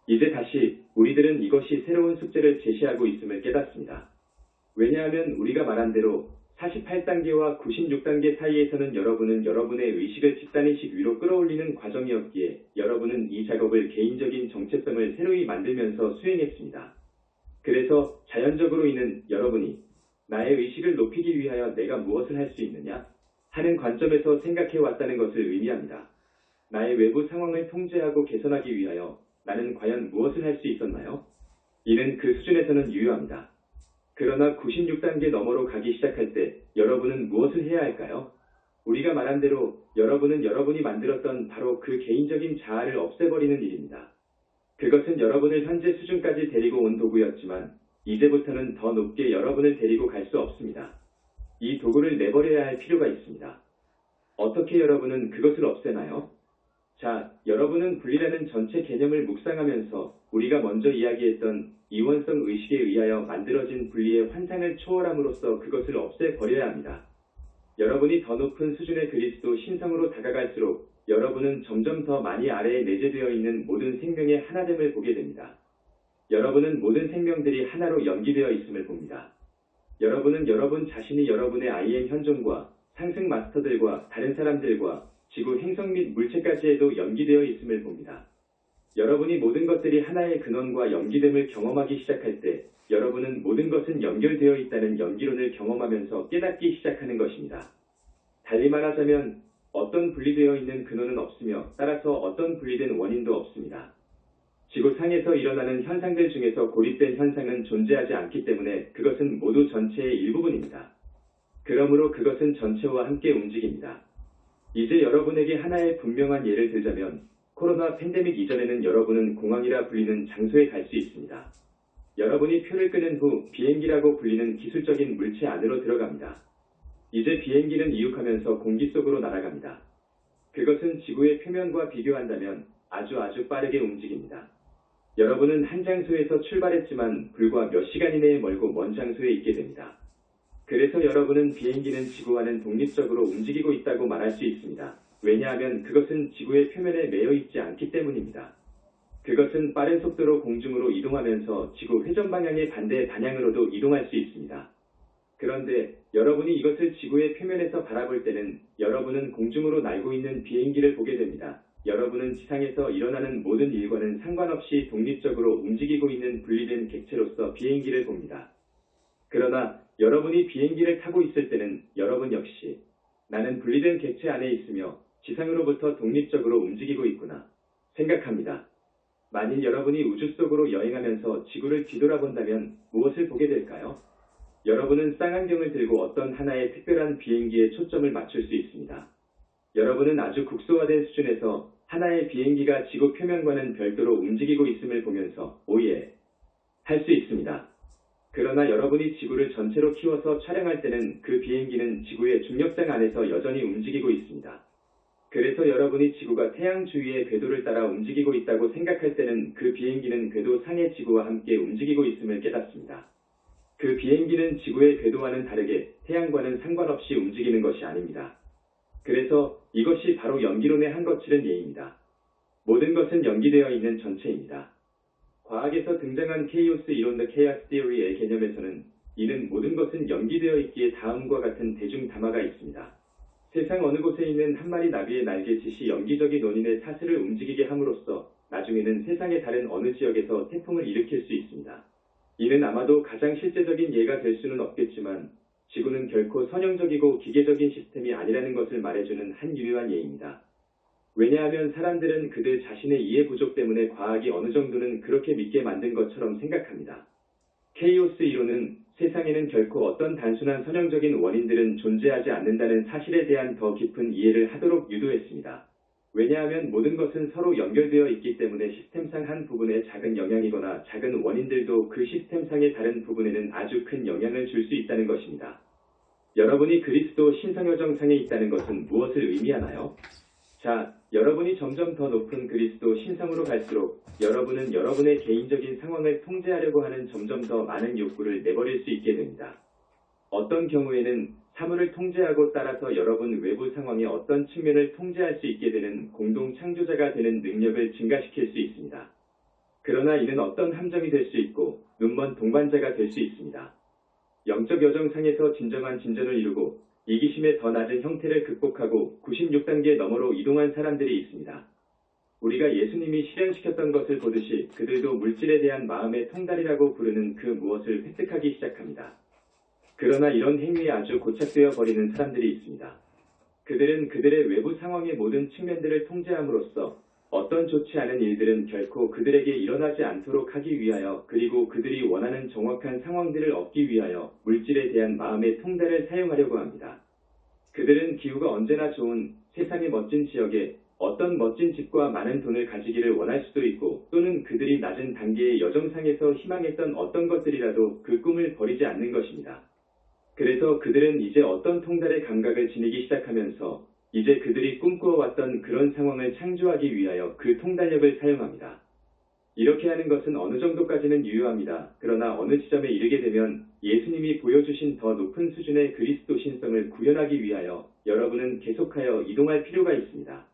이제 다시 우리들은 이것이 새로운 숙제를 제시하고 있음을 깨닫습니다. 왜냐하면 우리가 말한 대로 48단계와 96단계 사이에서는 여러분은 여러분의 의식을 집단의식 위로 끌어올리는 과정이었기에 여러분은 이 작업을 개인적인 정체성을 새로이 만들면서 수행했습니다. 그래서 자연적으로 이는 여러분이 나의 의식을 높이기 위하여 내가 무엇을 할 수 있느냐 하는 관점에서 생각해 왔다는 것을 의미합니다. 나의 외부 상황을 통제하고 개선하기 위하여 나는 과연 무엇을 할 수 있었나요? 이는 그 수준에서는 유효합니다. 그러나 96단계 너머로 가기 시작할 때 여러분은 무엇을 해야 할까요? 우리가 말한 대로 여러분은 여러분이 만들었던 바로 그 개인적인 자아를 없애버리는 일입니다. 그것은 여러분을 현재 수준까지 데리고 온 도구였지만 이제부터는 더 높게 여러분을 데리고 갈 수 없습니다. 이 도구를 내버려야 할 필요가 있습니다. 어떻게 여러분은 그것을 없애나요? 자, 여러분은 분리라는 전체 개념을 묵상하면서 우리가 먼저 이야기했던 이원성 의식에 의하여 만들어진 분리의 환상을 초월함으로써 그것을 없애버려야 합니다. 여러분이 더 높은 수준의 그리스도 신성으로 다가갈수록 여러분은 점점 더 많이 아래에 내재되어 있는 모든 생명의 하나됨을 보게 됩니다. 여러분은 모든 생명들이 하나로 연기되어 있음을 봅니다. 여러분은 여러분 자신이 여러분의 IM 현존과 상승 마스터들과 다른 사람들과 지구 행성 및 물체까지에도 연기되어 있음을 봅니다. 여러분이 모든 것들이 하나의 근원과 연기됨을 경험하기 시작할 때 여러분은 모든 것은 연결되어 있다는 연기론을 경험하면서 깨닫기 시작하는 것입니다. 달리 말하자면 어떤 분리되어 있는 근원은 없으며 따라서 어떤 분리된 원인도 없습니다. 지구상에서 일어나는 현상들 중에서 고립된 현상은 존재하지 않기 때문에 그것은 모두 전체의 일부분입니다. 그러므로 그것은 전체와 함께 움직입니다. 이제 여러분에게 하나의 분명한 예를 들자면 코로나 팬데믹 이전에는 여러분은 공항이라 불리는 장소에 갈 수 있습니다. 여러분이 표를 끄는 후 비행기라고 불리는 기술적인 물체 안으로 들어갑니다. 이제 비행기는 이륙하면서 공기 속으로 날아갑니다. 그것은 지구의 표면과 비교한다면 아주 빠르게 움직입니다. 여러분은 한 장소에서 출발했지만 불과 몇 시간 이내에 멀고 먼 장소에 있게 됩니다. 그래서 여러분은 비행기는 지구와는 독립적으로 움직이고 있다고 말할 수 있습니다. 왜냐하면 그것은 지구의 표면에 매여 있지 않기 때문입니다. 그것은 빠른 속도로 공중으로 이동하면서 지구 회전 방향의 반대 방향으로도 이동할 수 있습니다. 그런데 여러분이 이것을 지구의 표면에서 바라볼 때는 여러분은 공중으로 날고 있는 비행기를 보게 됩니다. 여러분은 지상에서 일어나는 모든 일과는 상관없이 독립적으로 움직이고 있는 분리된 객체로서 비행기를 봅니다. 그러나 여러분이 비행기를 타고 있을 때는 여러분 역시 나는 분리된 객체 안에 있으며 지상으로부터 독립적으로 움직이고 있구나 생각합니다. 만일 여러분이 우주 속으로 여행하면서 지구를 뒤돌아본다면 무엇을 보게 될까요? 여러분은 쌍안경을 들고 어떤 하나의 특별한 비행기에 초점을 맞출 수 있습니다. 여러분은 아주 국소화된 수준에서 하나의 비행기가 지구 표면과는 별도로 움직이고 있음을 보면서 오예 할 수 있습니다. 그러나 여러분이 지구를 전체로 키워서 촬영할 때는 그 비행기는 지구의 중력장 안에서 여전히 움직이고 있습니다. 그래서 여러분이 지구가 태양 주위의 궤도를 따라 움직이고 있다고 생각할 때는 그 비행기는 궤도 상의 지구와 함께 움직이고 있음을 깨닫습니다. 그 비행기는 지구의 궤도와는 다르게 태양과는 상관없이 움직이는 것이 아닙니다. 그래서 이것이 바로 연기론의 한 거칠은 예입니다. 모든 것은 연기되어 있는 전체입니다. 과학에서 등장한 케이오스 이론 The Chaos Theory의 개념에서는 이는 모든 것은 연기되어 있기에 다음과 같은 대중 담화가 있습니다. 세상 어느 곳에 있는 한 마리 나비의 날개짓이 연기적인 원인의 사슬을 움직이게 함으로써 나중에는 세상의 다른 어느 지역에서 태풍을 일으킬 수 있습니다. 이는 아마도 가장 실제적인 예가 될 수는 없겠지만 지구는 결코 선형적이고 기계적인 시스템이 아니라는 것을 말해주는 한 유효한 예입니다. 왜냐하면 사람들은 그들 자신의 이해 부족 때문에 과학이 어느 정도는 그렇게 믿게 만든 것처럼 생각합니다. 케이오스 이론은 세상에는 결코 어떤 단순한 선형적인 원인들은 존재하지 않는다는 사실에 대한 더 깊은 이해를 하도록 유도했습니다. 왜냐하면 모든 것은 서로 연결되어 있기 때문에 시스템상 한 부분에 작은 영향이거나 작은 원인들도 그 시스템상의 다른 부분에는 아주 큰 영향을 줄 수 있다는 것입니다. 여러분이 그리스도 신성여정상에 있다는 것은 무엇을 의미하나요? 자, 여러분이 점점 더 높은 그리스도 신성으로 갈수록 여러분은 여러분의 개인적인 상황을 통제하려고 하는 점점 더 많은 욕구를 내버릴 수 있게 됩니다. 어떤 경우에는 사물을 통제하고 따라서 여러분 외부 상황의 어떤 측면을 통제할 수 있게 되는 공동 창조자가 되는 능력을 증가시킬 수 있습니다. 그러나 그러나 이는 어떤 함정이 될 수 있고 눈먼 동반자가 될 수 있습니다. 영적 여정상에서 진정한 진전을 이루고 이기심의 더 낮은 형태를 극복하고 96단계 너머로 이동한 사람들이 있습니다. 우리가 예수님이 실현시켰던 것을 보듯이 그들도 물질에 대한 마음의 통달이라고 부르는 그 무엇을 획득하기 시작합니다. 그러나 이런 행위에 아주 고착되어 버리는 사람들이 있습니다. 그들은 그들의 외부 상황의 모든 측면들을 통제함으로써 어떤 좋지 않은 일들은 결코 그들에게 일어나지 않도록 하기 위하여 그리고 그들이 원하는 정확한 상황들을 얻기 위하여 물질에 대한 마음의 통달을 사용하려고 합니다. 그들은 기후가 언제나 좋은 세상의 멋진 지역에 어떤 멋진 집과 많은 돈을 가지기를 원할 수도 있고 또는 그들이 낮은 단계의 여정상에서 희망했던 어떤 것들이라도 그 꿈을 버리지 않는 것입니다. 그래서 그들은 이제 어떤 통달의 감각을 지니기 시작하면서 이제 그들이 꿈꾸어왔던 그런 상황을 창조하기 위하여 그 통달력을 사용합니다. 이렇게 하는 것은 어느 정도까지는 유효합니다. 그러나 어느 지점에 이르게 되면 예수님이 보여주신 더 높은 수준의 그리스도 신성을 구현하기 위하여 여러분은 계속하여 이동할 필요가 있습니다.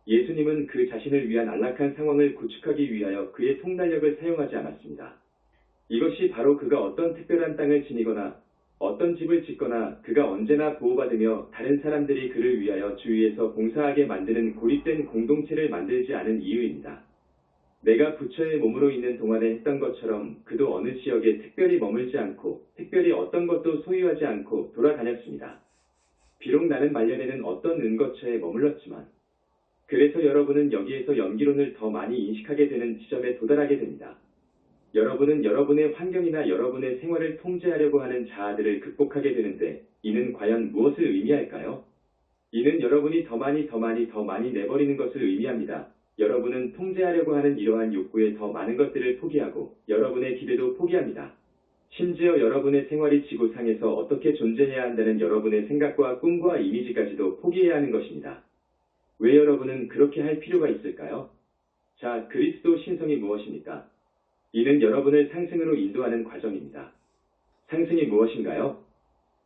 예수님은 그 자신을 위한 안락한 상황을 구축하기 위하여 그의 통달력을 사용하지 않았습니다. 이것이 바로 그가 어떤 특별한 땅을 지니거나 어떤 집을 짓거나 그가 언제나 보호받으며 다른 사람들이 그를 위하여 주위에서 봉사하게 만드는 고립된 공동체를 만들지 않은 이유입니다. 내가 부처의 몸으로 있는 동안에 했던 것처럼 그도 어느 지역에 특별히 머물지 않고 특별히 어떤 것도 소유하지 않고 돌아다녔습니다. 비록 나는 말년에는 어떤 은거처에 머물렀지만 그래서 여러분은 여기에서 연기론을 더 많이 인식하게 되는 지점에 도달하게 됩니다. 여러분은 여러분의 환경이나 여러분의 생활을 통제하려고 하는 자아들을 극복하게 되는데 이는 과연 무엇을 의미할까요? 이는 여러분이 더 많이 내버리는 것을 의미합니다. 여러분은 통제하려고 하는 이러한 욕구에 더 많은 것들을 포기하고 여러분의 기대도 포기합니다. 심지어 여러분의 생활이 지구상에서 어떻게 존재해야 한다는 여러분의 생각과 꿈과 이미지까지도 포기해야 하는 것입니다. 왜 여러분은 그렇게 할 필요가 있을까요? 자, 그리스도 신성이 무엇입니까? 이는 여러분을 상승으로 인도하는 과정입니다. 상승이 무엇인가요?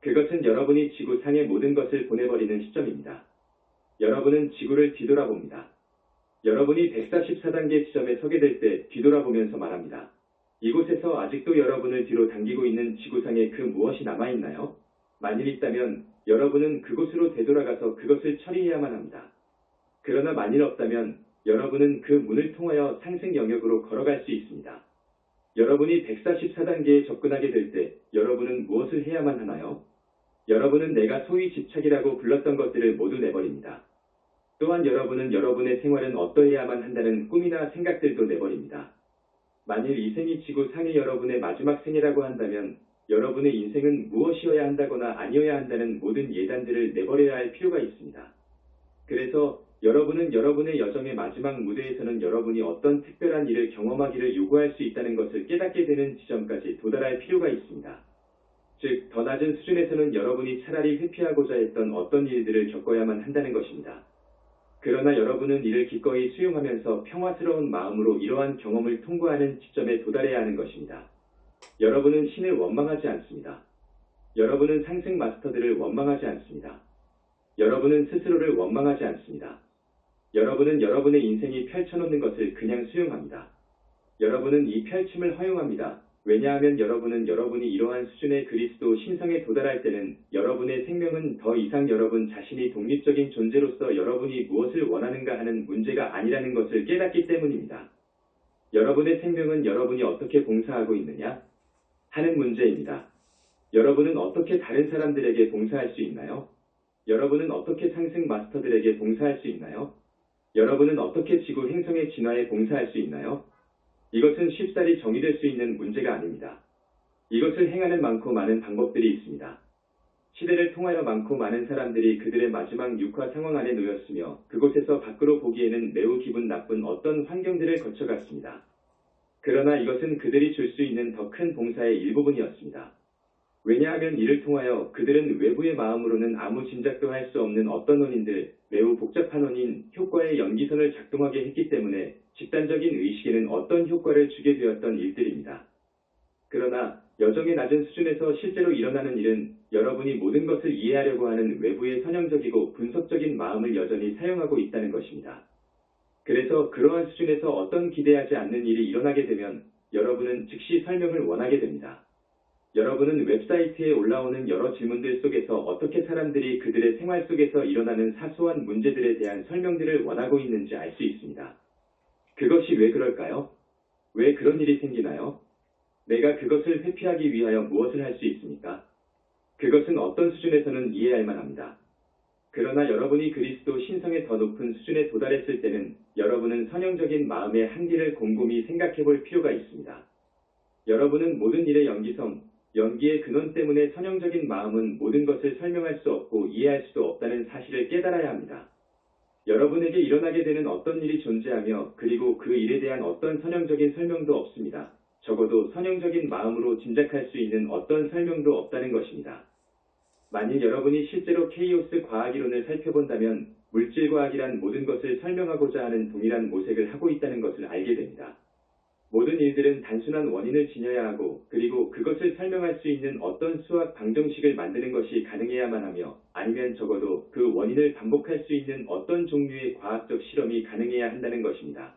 그것은 여러분이 지구상의 모든 것을 보내버리는 시점입니다. 여러분은 지구를 뒤돌아봅니다. 여러분이 144단계 지점에 서게 될 때 뒤돌아보면서 말합니다. 이곳에서 아직도 여러분을 뒤로 당기고 있는 지구상에 그 무엇이 남아있나요? 만일 있다면 여러분은 그곳으로 되돌아가서 그것을 처리해야만 합니다. 그러나 만일 없다면 여러분은 그 문을 통하여 상승 영역으로 걸어갈 수 있습니다. 여러분이 144단계에 접근하게 될 때 여러분은 무엇을 해야만 하나요? 여러분은 내가 소위 집착이라고 불렀던 것들을 모두 내버립니다. 또한 여러분은 여러분의 생활은 어떠해야만 한다는 꿈이나 생각들도 내버립니다. 만일 이 생이 지구상의 여러분의 마지막 생이라고 한다면 여러분의 인생은 무엇이어야 한다거나 아니어야 한다는 모든 예단들을 내버려야 할 필요가 있습니다. 그래서 여러분은 여러분의 여정의 마지막 무대에서는 여러분이 어떤 특별한 일을 경험하기를 요구할 수 있다는 것을 깨닫게 되는 지점까지 도달할 필요가 있습니다. 즉, 더 낮은 수준에서는 여러분이 차라리 회피하고자 했던 어떤 일들을 겪어야만 한다는 것입니다. 그러나 여러분은 이를 기꺼이 수용하면서 평화스러운 마음으로 이러한 경험을 통과하는 지점에 도달해야 하는 것입니다. 여러분은 신을 원망하지 않습니다. 여러분은 상승 마스터들을 원망하지 않습니다. 여러분은 스스로를 원망하지 않습니다. 여러분은 여러분의 인생이 펼쳐놓는 것을 그냥 수용합니다. 여러분은 이 펼침을 허용합니다. 왜냐하면 여러분은 여러분이 이러한 수준의 그리스도 신성에 도달할 때는 여러분의 생명은 더 이상 여러분 자신이 독립적인 존재로서 여러분이 무엇을 원하는가 하는 문제가 아니라는 것을 깨닫기 때문입니다. 여러분의 생명은 여러분이 어떻게 봉사하고 있느냐 하는 문제입니다. 여러분은 어떻게 다른 사람들에게 봉사할 수 있나요? 여러분은 어떻게 상승 마스터들에게 봉사할 수 있나요? 여러분은 어떻게 지구 행성의 진화에 봉사할 수 있나요? 이것은 쉽사리 정의될 수 있는 문제가 아닙니다. 이것을 행하는 많고 많은 방법들이 있습니다. 시대를 통하여 많고 많은 사람들이 그들의 마지막 육화 상황 안에 놓였으며 그곳에서 밖으로 보기에는 매우 기분 나쁜 어떤 환경들을 거쳐갔습니다. 그러나 이것은 그들이 줄 수 있는 더 큰 봉사의 일부분이었습니다. 왜냐하면 이를 통하여 그들은 외부의 마음으로는 아무 짐작도 할 수 없는 어떤 원인들, 매우 복잡한 원인, 효과의 연기선을 작동하게 했기 때문에 집단적인 의식에는 어떤 효과를 주게 되었던 일들입니다. 그러나 여정의 낮은 수준에서 실제로 일어나는 일은 여러분이 모든 것을 이해하려고 하는 외부의 선형적이고 분석적인 마음을 여전히 사용하고 있다는 것입니다. 그래서 그러한 수준에서 어떤 기대하지 않는 일이 일어나게 되면 여러분은 즉시 설명을 원하게 됩니다. 여러분은 웹사이트에 올라오는 여러 질문들 속에서 어떻게 사람들이 그들의 생활 속에서 일어나는 사소한 문제들에 대한 설명들을 원하고 있는지 알 수 있습니다. 그것이 왜 그럴까요? 왜 그런 일이 생기나요? 내가 그것을 회피하기 위하여 무엇을 할 수 있습니까? 그것은 어떤 수준에서는 이해할 만합니다. 그러나 여러분이 그리스도 신성의 더 높은 수준에 도달했을 때는 여러분은 선형적인 마음의 한계를 곰곰이 생각해 볼 필요가 있습니다. 여러분은 모든 일의 연기의 근원 때문에 선형적인 마음은 모든 것을 설명할 수 없고 이해할 수도 없다는 사실을 깨달아야 합니다. 여러분에게 일어나게 되는 어떤 일이 존재하며 그리고 그 일에 대한 어떤 선형적인 설명도 없습니다. 적어도 선형적인 마음으로 짐작할 수 있는 어떤 설명도 없다는 것입니다. 만일 여러분이 실제로 케이오스 과학이론을 살펴본다면 물질과학이란 모든 것을 설명하고자 하는 동일한 모색을 하고 있다는 것을 알게 됩니다. 모든 일들은 단순한 원인을 지녀야 하고 그리고 그것을 설명할 수 있는 어떤 수학 방정식을 만드는 것이 가능해야만 하며 아니면 적어도 그 원인을 반복할 수 있는 어떤 종류의 과학적 실험이 가능해야 한다는 것입니다.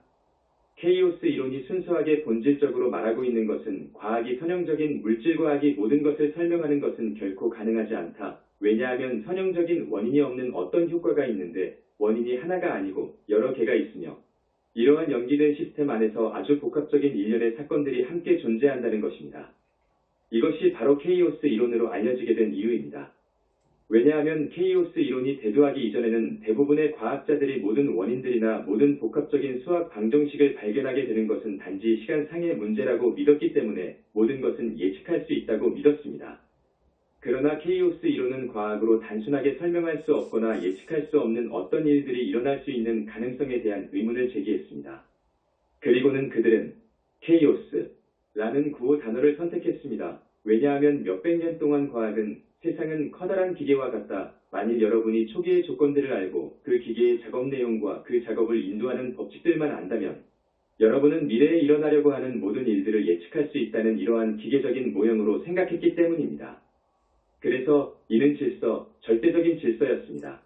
케이오스 이론이 순수하게 본질적으로 말하고 있는 것은 과학이 선형적인 물질과학이 모든 것을 설명하는 것은 결코 가능하지 않다. 왜냐하면 선형적인 원인이 없는 어떤 효과가 있는데 원인이 하나가 아니고 여러 개가 있으며 이러한 연기된 시스템 안에서 아주 복합적인 일련의 사건들이 함께 존재한다는 것입니다. 이것이 바로 케이오스 이론으로 알려지게 된 이유입니다. 왜냐하면 케이오스 이론이 대두하기 이전에는 대부분의 과학자들이 모든 원인들이나 모든 복합적인 수학 방정식을 발견하게 되는 것은 단지 시간상의 문제라고 믿었기 때문에 모든 것은 예측할 수 있다고 믿었습니다. 그러나 케이오스 이론은 과학으로 단순하게 설명할 수 없거나 예측할 수 없는 어떤 일들이 일어날 수 있는 가능성에 대한 의문을 제기했습니다. 그리고는 그들은 케이오스라는 구호 단어를 선택했습니다. 왜냐하면 몇백 년 동안 과학은 세상은 커다란 기계와 같다. 만일 여러분이 초기의 조건들을 알고 그 기계의 작업 내용과 그 작업을 인도하는 법칙들만 안다면 여러분은 미래에 일어나려고 하는 모든 일들을 예측할 수 있다는 이러한 기계적인 모형으로 생각했기 때문입니다. 그래서 이는 절대적인 질서였습니다.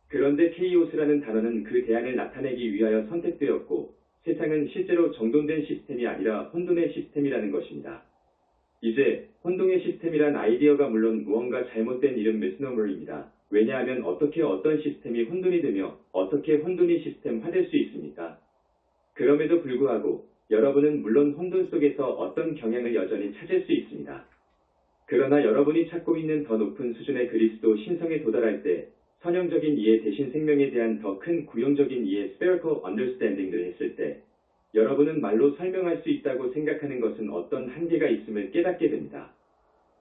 그런데 케이오스라는 단어는 그 대안을 나타내기 위하여 선택되었고 세상은 실제로 정돈된 시스템이 아니라 혼돈의 시스템이라는 것입니다. 이제 혼동의 시스템이란 아이디어가 물론 무언가 잘못된 이름 미스노머입니다. 왜냐하면 어떻게 어떤 시스템이 혼돈이 되며 어떻게 혼돈이 시스템화될 수 있습니까? 그럼에도 불구하고 여러분은 물론 혼돈 속에서 어떤 경향을 여전히 찾을 수 있습니다. 그러나 여러분이 찾고 있는 더 높은 수준의 그리스도 신성에 도달할 때 선형적인 이해 대신 생명에 대한 더 큰 구형적인 이해 spherical understanding을 했을 때 여러분은 말로 설명할 수 있다고 생각하는 것은 어떤 한계가 있음을 깨닫게 됩니다.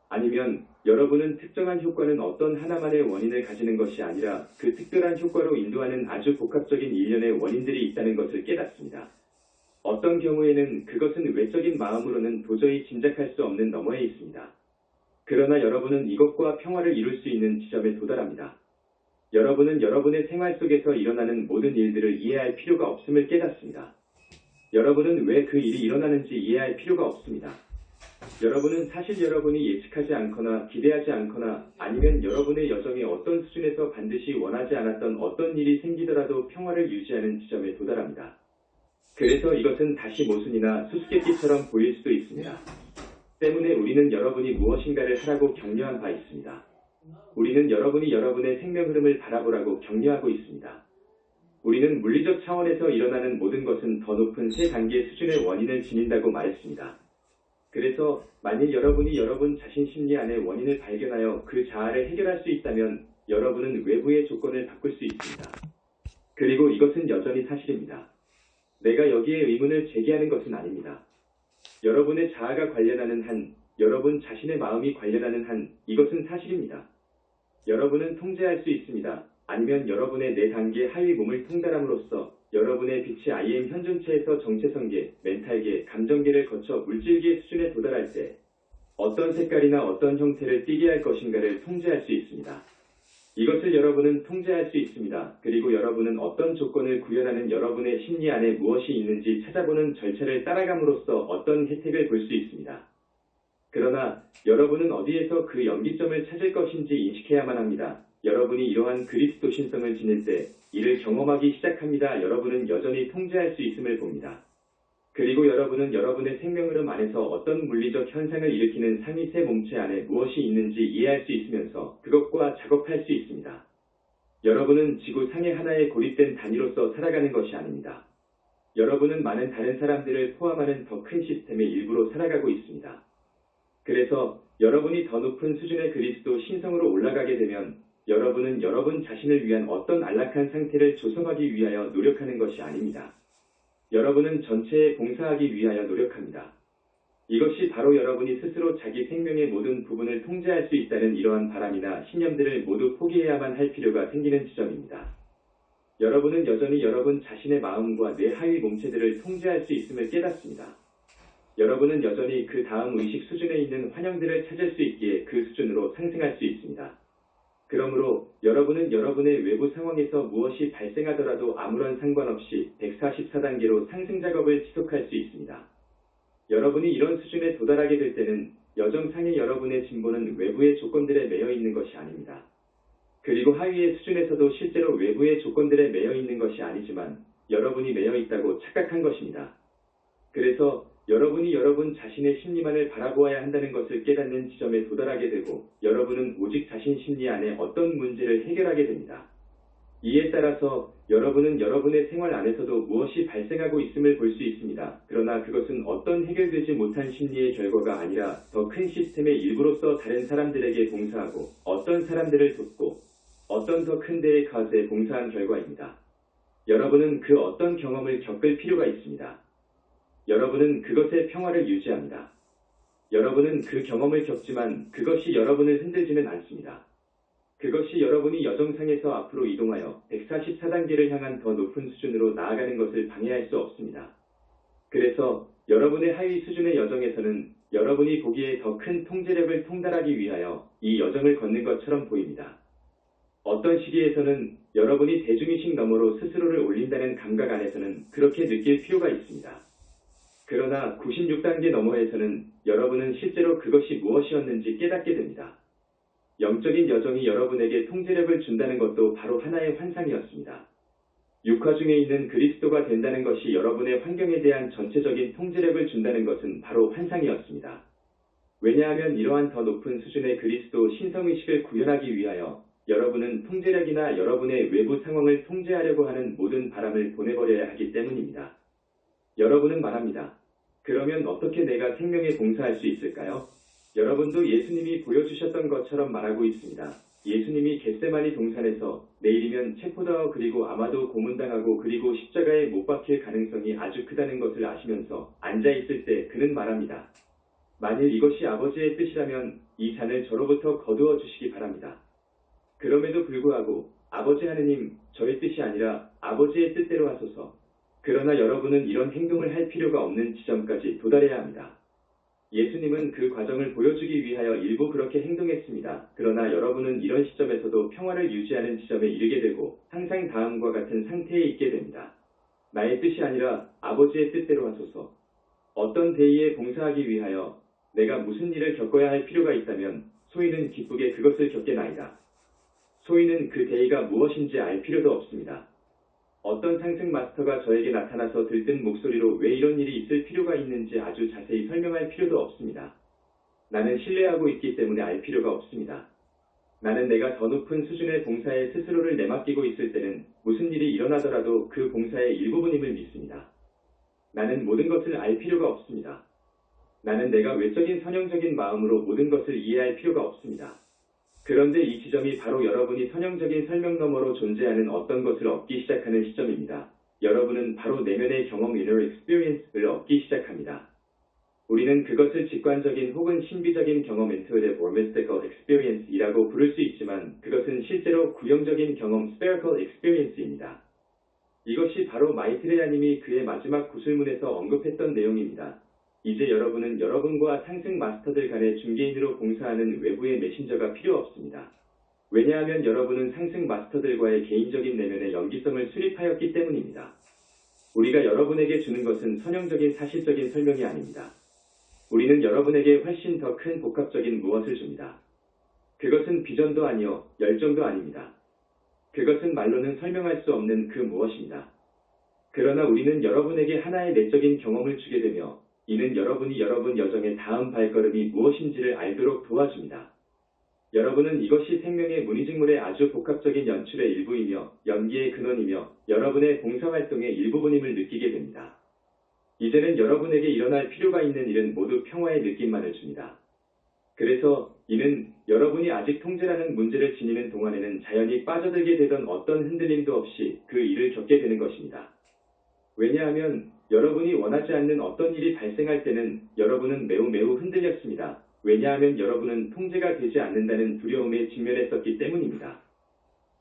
아니면 여러분은 특정한 효과는 어떤 하나만의 원인을 가지는 것이 아니라 그 특별한 효과로 인도하는 아주 복합적인 일련의 원인들이 있다는 것을 깨닫습니다. 어떤 경우에는 그것은 외적인 마음으로는 도저히 짐작할 수 없는 너머에 있습니다. 그러나 여러분은 이것과 평화를 이룰 수 있는 지점에 도달합니다. 여러분은 여러분의 생활 속에서 일어나는 모든 일들을 이해할 필요가 없음을 깨닫습니다. 여러분은 왜 그 일이 일어나는지 이해할 필요가 없습니다. 여러분은 사실 여러분이 예측하지 않거나 기대하지 않거나 아니면 여러분의 여정의 어떤 수준에서 반드시 원하지 않았던 어떤 일이 생기더라도 평화를 유지하는 지점에 도달합니다. 그래서 이것은 다시 모순이나 수수께끼처럼 보일 수도 있습니다. 때문에 우리는 여러분이 무엇인가를 하라고 격려한 바 있습니다. 우리는 여러분이 여러분의 생명 흐름을 바라보라고 격려하고 있습니다. 우리는 물리적 차원에서 일어나는 모든 것은 더 높은 세 단계 수준의 원인을 지닌다고 말했습니다. 그래서 만일 여러분이 여러분 자신 심리 안의 원인을 발견하여 그 자아를 해결할 수 있다면 여러분은 외부의 조건을 바꿀 수 있습니다. 그리고 이것은 여전히 사실입니다. 내가 여기에 의문을 제기하는 것은 아닙니다. 여러분의 자아가 관련하는 한, 여러분 자신의 마음이 관련하는 한, 이것은 사실입니다. 여러분은 통제할 수 있습니다. 아니면 여러분의 4단계 하위 몸을 통달함으로써 여러분의 빛이 IM 현존체에서 정체성계, 멘탈계, 감정계를 거쳐 물질계 수준에 도달할 때 어떤 색깔이나 어떤 형태를 띠게 할 것인가를 통제할 수 있습니다. 이것을 여러분은 통제할 수 있습니다. 그리고 여러분은 어떤 조건을 구현하는 여러분의 심리 안에 무엇이 있는지 찾아보는 절차를 따라감으로써 어떤 혜택을 볼 수 있습니다. 그러나 여러분은 어디에서 그 연기점을 찾을 것인지 인식해야만 합니다. 여러분이 이러한 그리스도 신성을 지닐 때 이를 경험하기 시작합니다. 여러분은 여전히 통제할 수 있음을 봅니다. 그리고 여러분은 여러분의 생명 흐름 안에서 어떤 물리적 현상을 일으키는 상위세 몸체 안에 무엇이 있는지 이해할 수 있으면서 그것과 작업할 수 있습니다. 여러분은 지구 상의 하나의 고립된 단위로서 살아가는 것이 아닙니다. 여러분은 많은 다른 사람들을 포함하는 더 큰 시스템의 일부로 살아가고 있습니다. 그래서 여러분이 더 높은 수준의 그리스도 신성으로 올라가게 되면 여러분은 여러분 자신을 위한 어떤 안락한 상태를 조성하기 위하여 노력하는 것이 아닙니다. 여러분은 전체에 봉사하기 위하여 노력합니다. 이것이 바로 여러분이 스스로 자기 생명의 모든 부분을 통제할 수 있다는 이러한 바람이나 신념들을 모두 포기해야만 할 필요가 생기는 지점입니다. 여러분은 여전히 여러분 자신의 마음과 뇌 하위 몸체들을 통제할 수 있음을 깨닫습니다. 여러분은 여전히 그 다음 의식 수준에 있는 환영들을 찾을 수 있기에 그 수준으로 상승할 수 있습니다. 그러므로 여러분은 여러분의 외부 상황에서 무엇이 발생하더라도 아무런 상관없이 144단계로 상승 작업을 지속할 수 있습니다. 여러분이 이런 수준에 도달하게 될 때는 여정상의 여러분의 진보는 외부의 조건들에 매여 있는 것이 아닙니다. 그리고 하위의 수준에서도 실제로 외부의 조건들에 매여 있는 것이 아니지만 여러분이 매여 있다고 착각한 것입니다. 그래서 여러분이 여러분 자신의 심리만을 바라보아야 한다는 것을 깨닫는 지점에 도달하게 되고 여러분은 오직 자신 심리 안에 어떤 문제를 해결하게 됩니다. 이에 따라서 여러분은 여러분의 생활 안에서도 무엇이 발생하고 있음을 볼 수 있습니다. 그러나 그것은 어떤 해결되지 못한 심리의 결과가 아니라 더 큰 시스템의 일부로서 다른 사람들에게 봉사하고 어떤 사람들을 돕고 어떤 더 큰 데의 카스에 봉사한 결과입니다. 여러분은 그 어떤 경험을 겪을 필요가 있습니다. 여러분은 그것의 평화를 유지합니다. 여러분은 그 경험을 겪지만 그것이 여러분을 흔들지는 않습니다. 그것이 여러분이 여정상에서 앞으로 이동하여 144단계를 향한 더 높은 수준으로 나아가는 것을 방해할 수 없습니다. 그래서 여러분의 하위 수준의 여정에서는 여러분이 보기에 더 큰 통제력을 통달하기 위하여 이 여정을 걷는 것처럼 보입니다. 어떤 시기에서는 여러분이 대중의식 너머로 스스로를 올린다는 감각 안에서는 그렇게 느낄 필요가 있습니다. 그러나 96단계 너머에서는 여러분은 실제로 그것이 무엇이었는지 깨닫게 됩니다. 영적인 여정이 여러분에게 통제력을 준다는 것도 바로 하나의 환상이었습니다. 육화 중에 있는 그리스도가 된다는 것이 여러분의 환경에 대한 전체적인 통제력을 준다는 것은 바로 환상이었습니다. 왜냐하면 이러한 더 높은 수준의 그리스도 신성의식을 구현하기 위하여 여러분은 통제력이나 여러분의 외부 상황을 통제하려고 하는 모든 바람을 보내버려야 하기 때문입니다. 여러분은 말합니다. 그러면 어떻게 내가 생명에 봉사할 수 있을까요? 여러분도 예수님이 보여주셨던 것처럼 말하고 있습니다. 예수님이 겟세마니 동산에서 내일이면 체포당하고 그리고 아마도 고문당하고 그리고 십자가에 못 박힐 가능성이 아주 크다는 것을 아시면서 앉아있을 때 그는 말합니다. 만일 이것이 아버지의 뜻이라면 이 잔을 저로부터 거두어 주시기 바랍니다. 그럼에도 불구하고 아버지 하느님, 저의 뜻이 아니라 아버지의 뜻대로 하소서. 그러나 여러분은 이런 행동을 할 필요가 없는 지점까지 도달해야 합니다. 예수님은 그 과정을 보여주기 위하여 일부 그렇게 행동했습니다. 그러나 여러분은 이런 시점에서도 평화를 유지하는 지점에 이르게 되고 항상 다음과 같은 상태에 있게 됩니다. 나의 뜻이 아니라 아버지의 뜻대로 하소서. 어떤 대의에 봉사하기 위하여 내가 무슨 일을 겪어야 할 필요가 있다면 소인은 기쁘게 그것을 겪게나이다. 소인은 그 대의가 무엇인지 알 필요도 없습니다. 어떤 상승 마스터가 저에게 나타나서 들뜬 목소리로 왜 이런 일이 있을 필요가 있는지 아주 자세히 설명할 필요도 없습니다. 나는 신뢰하고 있기 때문에 알 필요가 없습니다. 나는 내가 더 높은 수준의 봉사에 스스로를 내맡기고 있을 때는 무슨 일이 일어나더라도 그 봉사의 일부분임을 믿습니다. 나는 모든 것을 알 필요가 없습니다. 나는 내가 외적인 선형적인 마음으로 모든 것을 이해할 필요가 없습니다. 그런데 이 지점이 바로 여러분이 선형적인 설명 너머로 존재하는 어떤 것을 얻기 시작하는 시점입니다. 여러분은 바로 내면의 경험 inner experience를 얻기 시작합니다. 우리는 그것을 직관적인 혹은 신비적인 경험 intuitive or mystical experience이라고 부를 수 있지만 그것은 실제로 구형적인 경험 spherical experience입니다. 이것이 바로 마이트레야님이 그의 마지막 구술문에서 언급했던 내용입니다. 이제 여러분은 여러분과 상승 마스터들 간의 중개인으로 봉사하는 외부의 메신저가 필요 없습니다. 왜냐하면 여러분은 상승 마스터들과의 개인적인 내면의 연기성을 수립하였기 때문입니다. 우리가 여러분에게 주는 것은 선형적인 사실적인 설명이 아닙니다. 우리는 여러분에게 훨씬 더 큰 복합적인 무엇을 줍니다. 그것은 비전도 아니요 열정도 아닙니다. 그것은 말로는 설명할 수 없는 그 무엇입니다. 그러나 우리는 여러분에게 하나의 내적인 경험을 주게 되며 이는 여러분이 여러분 여정의 다음 발걸음이 무엇인지를 알도록 도와줍니다. 여러분은 이것이 생명의 문의직물의 아주 복합적인 연출의 일부이며 연기의 근원이며 여러분의 봉사활동의 일부분임을 느끼게 됩니다. 이제는 여러분에게 일어날 필요가 있는 일은 모두 평화의 느낌만을 줍니다. 그래서 이는 여러분이 아직 통제라는 문제를 지니는 동안에는 자연히 빠져들게 되던 어떤 흔들림도 없이 그 일을 겪게 되는 것입니다. 왜냐하면 여러분이 원하지 않는 어떤 일이 발생할 때는 여러분은 매우 흔들렸습니다. 왜냐하면 여러분은 통제가 되지 않는다는 두려움에 직면했었기 때문입니다.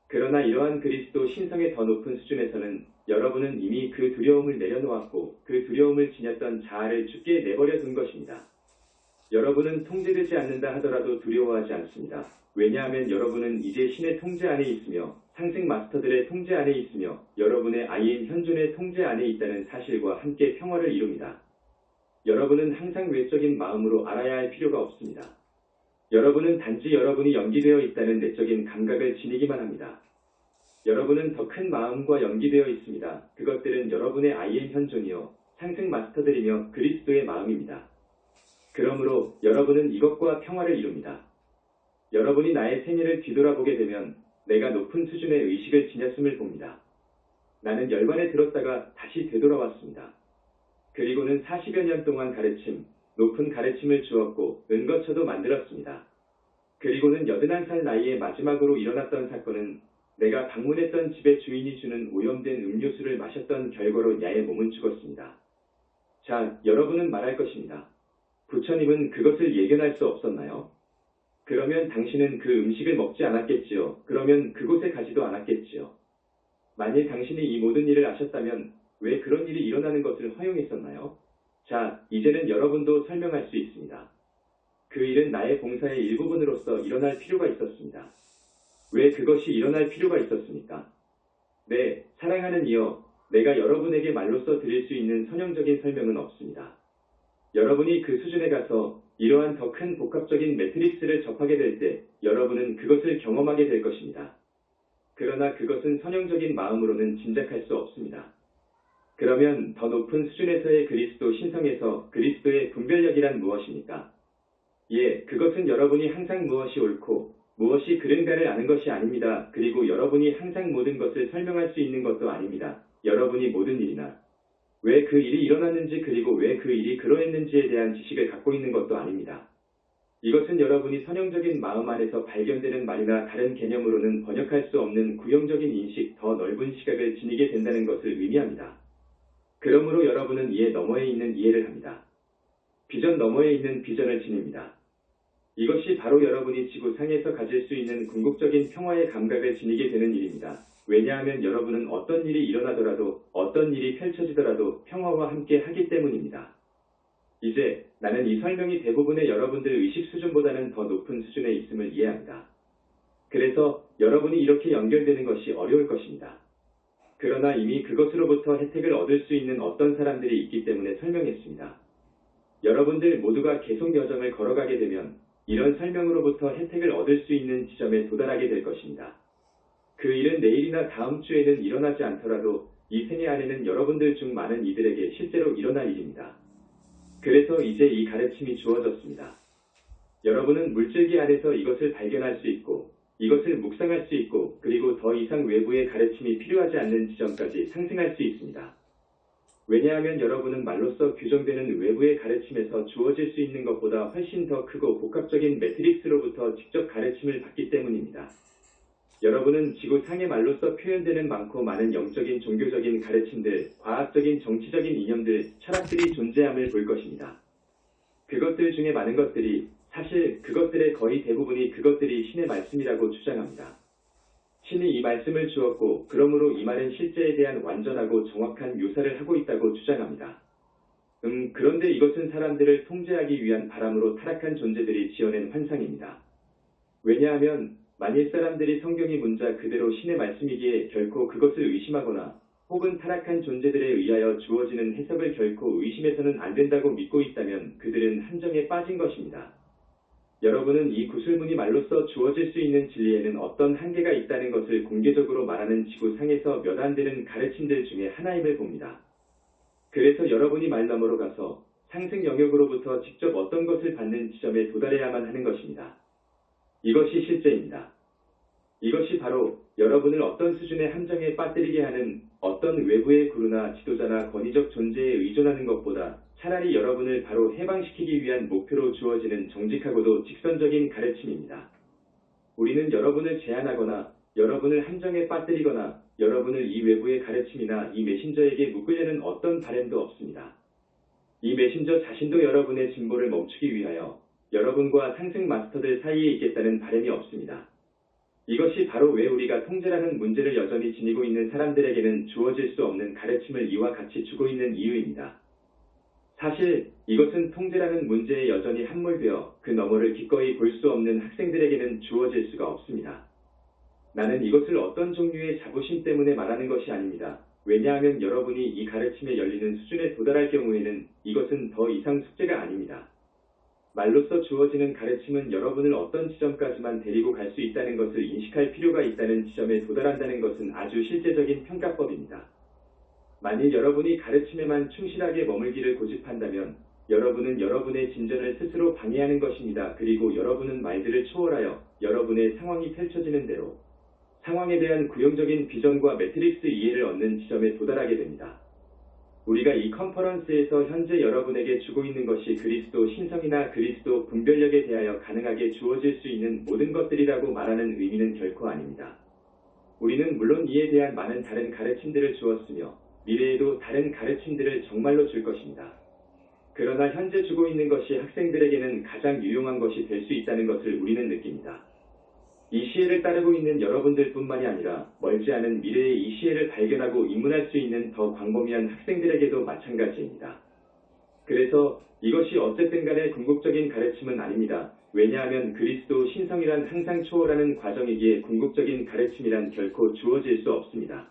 그러나 이러한 그리스도 신성의 더 높은 수준에서는 여러분은 이미 그 두려움을 내려놓았고 그 두려움을 지녔던 자아를 죽게 내버려 둔 것입니다. 여러분은 통제되지 않는다 하더라도 두려워하지 않습니다. 왜냐하면 여러분은 이제 신의 통제 안에 있으며 상승 마스터들의 통제 안에 있으며 여러분의 아이인 현존의 통제 안에 있다는 사실과 함께 평화를 이룹니다. 여러분은 항상 외적인 마음으로 알아야 할 필요가 없습니다. 여러분은 단지 여러분이 연기되어 있다는 내적인 감각을 지니기만 합니다. 여러분은 더 큰 마음과 연기되어 있습니다. 그것들은 여러분의 아이의 현존이요 상승 마스터들이며 그리스도의 마음입니다. 그러므로 여러분은 이것과 평화를 이룹니다. 여러분이 나의 생애를 뒤돌아보게 되면 내가 높은 수준의 의식을 지녔음을 봅니다. 나는 열반에 들었다가 다시 되돌아왔습니다. 그리고는 40여 년 동안 높은 가르침을 주었고 은거처도 만들었습니다. 그리고는 81살 나이에 마지막으로 일어났던 사건은 내가 방문했던 집의 주인이 주는 오염된 음료수를 마셨던 결과로 야의 몸은 죽었습니다. 자, 여러분은 말할 것입니다. 부처님은 그것을 예견할 수 없었나요? 그러면 당신은 그 음식을 먹지 않았겠지요. 그러면 그곳에 가지도 않았겠지요. 만일 당신이 이 모든 일을 아셨다면 왜 그런 일이 일어나는 것을 허용했었나요? 자, 이제는 여러분도 설명할 수 있습니다. 그 일은 나의 봉사의 일부분으로서 일어날 필요가 있었습니다. 왜 그것이 일어날 필요가 있었습니까? 네, 사랑하는 이여, 내가 여러분에게 말로써 드릴 수 있는 선형적인 설명은 없습니다. 여러분이 그 수준에 가서 이러한 더 큰 복합적인 매트릭스를 접하게 될 때 여러분은 그것을 경험하게 될 것입니다. 그러나 그것은 선형적인 마음으로는 짐작할 수 없습니다. 그러면 더 높은 수준에서의 그리스도 신성에서 그리스도의 분별력이란 무엇입니까? 예, 그것은 여러분이 항상 무엇이 옳고 무엇이 그른가를 아는 것이 아닙니다. 그리고 여러분이 항상 모든 것을 설명할 수 있는 것도 아닙니다. 여러분이 모든 일이나 왜 그 일이 일어났는지 그리고 왜 그 일이 그러했는지에 대한 지식을 갖고 있는 것도 아닙니다. 이것은 여러분이 선형적인 마음 안에서 발견되는 말이나 다른 개념으로는 번역할 수 없는 구형적인 인식, 더 넓은 시각을 지니게 된다는 것을 의미합니다. 그러므로 여러분은 이해 너머에 있는 이해를 합니다. 비전 너머에 있는 비전을 지닙니다. 이것이 바로 여러분이 지구상에서 가질 수 있는 궁극적인 평화의 감각을 지니게 되는 일입니다. 왜냐하면 여러분은 어떤 일이 일어나더라도 어떤 일이 펼쳐지더라도 평화와 함께 하기 때문입니다. 이제 나는 이 설명이 대부분의 여러분들 의식 수준보다는 더 높은 수준에 있음을 이해합니다. 그래서 여러분이 이렇게 연결되는 것이 어려울 것입니다. 그러나 이미 그것으로부터 혜택을 얻을 수 있는 어떤 사람들이 있기 때문에 설명했습니다. 여러분들 모두가 계속 여정을 걸어가게 되면 이런 설명으로부터 혜택을 얻을 수 있는 지점에 도달하게 될 것입니다. 그 일은 내일이나 다음 주에는 일어나지 않더라도 이 생애 안에는 여러분들 중 많은 이들에게 실제로 일어날 일입니다. 그래서 이제 이 가르침이 주어졌습니다. 여러분은 물질기 안에서 이것을 발견할 수 있고 이것을 묵상할 수 있고 그리고 더 이상 외부의 가르침이 필요하지 않는 지점까지 상승할 수 있습니다. 왜냐하면 여러분은 말로써 규정되는 외부의 가르침에서 주어질 수 있는 것보다 훨씬 더 크고 복합적인 매트릭스로부터 직접 가르침을 받기 때문입니다. 여러분은 지구상의 말로써 표현되는 많고 많은 영적인 종교적인 가르침들, 과학적인 정치적인 이념들, 철학들이 존재함을 볼 것입니다. 그것들 중에 많은 것들이 사실 그것들의 거의 대부분이 그것들이 신의 말씀이라고 주장합니다. 신이 이 말씀을 주었고 그러므로 이 말은 실제에 대한 완전하고 정확한 묘사를 하고 있다고 주장합니다. 그런데 이것은 사람들을 통제하기 위한 바람으로 타락한 존재들이 지어낸 환상입니다. 왜냐하면 만일 사람들이 성경이 문자 그대로 신의 말씀이기에 결코 그것을 의심하거나 혹은 타락한 존재들에 의하여 주어지는 해석을 결코 의심해서는 안 된다고 믿고 있다면 그들은 함정에 빠진 것입니다. 여러분은 이 구술문이 말로써 주어질 수 있는 진리에는 어떤 한계가 있다는 것을 공개적으로 말하는 지구상에서 몇 안 되는 가르침들 중에 하나임을 봅니다. 그래서 여러분이 말 너머로 가서 상승 영역으로부터 직접 어떤 것을 받는 지점에 도달해야만 하는 것입니다. 이것이 실제입니다. 이것이 바로 여러분을 어떤 수준의 함정에 빠뜨리게 하는 어떤 외부의 구루나 지도자나 권위적 존재에 의존하는 것보다 차라리 여러분을 바로 해방시키기 위한 목표로 주어지는 정직하고도 직선적인 가르침입니다. 우리는 여러분을 제한하거나 여러분을 함정에 빠뜨리거나 여러분을 이 외부의 가르침이나 이 메신저에게 묶으려는 어떤 바램도 없습니다. 이 메신저 자신도 여러분의 진보를 멈추기 위하여 여러분과 상승 마스터들 사이에 있겠다는 바램이 없습니다. 이것이 바로 왜 우리가 통제라는 문제를 여전히 지니고 있는 사람들에게는 주어질 수 없는 가르침을 이와 같이 주고 있는 이유입니다. 사실 이것은 통제라는 문제에 여전히 함몰되어 그 너머를 기꺼이 볼 수 없는 학생들에게는 주어질 수가 없습니다. 나는 이것을 어떤 종류의 자부심 때문에 말하는 것이 아닙니다. 왜냐하면 여러분이 이 가르침에 열리는 수준에 도달할 경우에는 이것은 더 이상 숙제가 아닙니다. 말로써 주어지는 가르침은 여러분을 어떤 지점까지만 데리고 갈 수 있다는 것을 인식할 필요가 있다는 지점에 도달한다는 것은 아주 실제적인 평가법입니다. 만일 여러분이 가르침에만 충실하게 머물기를 고집한다면 여러분은 여러분의 진전을 스스로 방해하는 것입니다. 그리고 여러분은 말들을 초월하여 여러분의 상황이 펼쳐지는 대로 상황에 대한 구형적인 비전과 매트릭스 이해를 얻는 지점에 도달하게 됩니다. 우리가 이 컨퍼런스에서 현재 여러분에게 주고 있는 것이 그리스도 신성이나 그리스도 분별력에 대하여 가능하게 주어질 수 있는 모든 것들이라고 말하는 의미는 결코 아닙니다. 우리는 물론 이에 대한 많은 다른 가르침들을 주었으며 미래에도 다른 가르침들을 정말로 줄 것입니다. 그러나 현재 주고 있는 것이 학생들에게는 가장 유용한 것이 될 수 있다는 것을 우리는 느낍니다. 이 시혜를 따르고 있는 여러분들뿐만이 아니라 멀지 않은 미래에 이 시혜를 발견하고 입문할 수 있는 더 광범위한 학생들에게도 마찬가지입니다. 그래서 이것이 어쨌든 간에 궁극적인 가르침은 아닙니다. 왜냐하면 그리스도 신성이란 항상 초월하는 과정이기에 궁극적인 가르침이란 결코 주어질 수 없습니다.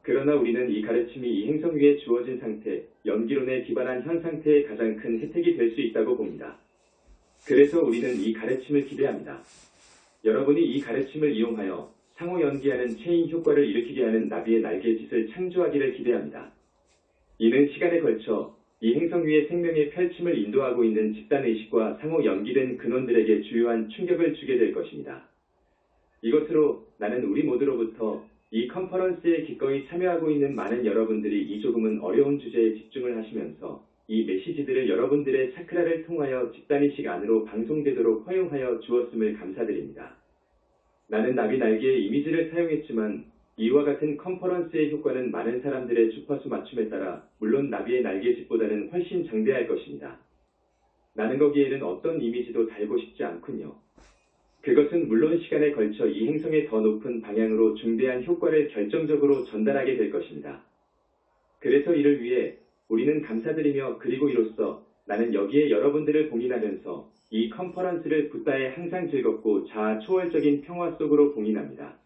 그러나 우리는 이 가르침이 이 행성 위에 주어진 상태, 연기론에 기반한 현 상태의 가장 큰 혜택이 될 수 있다고 봅니다. 그래서 우리는 이 가르침을 기대합니다. 여러분이 이 가르침을 이용하여 상호 연기하는 체인 효과를 일으키게 하는 나비의 날개짓을 창조하기를 기대합니다. 이는 시간에 걸쳐 이 행성 위의 생명의 펼침을 인도하고 있는 집단의식과 상호 연기된 근원들에게 주요한 충격을 주게 될 것입니다. 이것으로 나는 우리 모두로부터 이 컨퍼런스에 기꺼이 참여하고 있는 많은 여러분들이 이 조금은 어려운 주제에 집중을 하시면서 이 메시지들을 여러분들의 차크라를 통하여 집단의식 안으로 방송되도록 허용하여 주었음을 감사드립니다. 나는 나비 날개의 이미지를 사용했지만 이와 같은 컨퍼런스의 효과는 많은 사람들의 주파수 맞춤에 따라 물론 나비의 날개짓보다는 훨씬 장대할 것입니다. 나는 거기에는 어떤 이미지도 달고 싶지 않군요. 그것은 물론 시간에 걸쳐 이 행성의 더 높은 방향으로 중대한 효과를 결정적으로 전달하게 될 것입니다. 그래서 이를 위해 우리는 감사드리며 그리고 이로써 나는 여기에 여러분들을 봉인하면서 이 컨퍼런스를 붓다에 항상 즐겁고 자아 초월적인 평화 속으로 봉인합니다.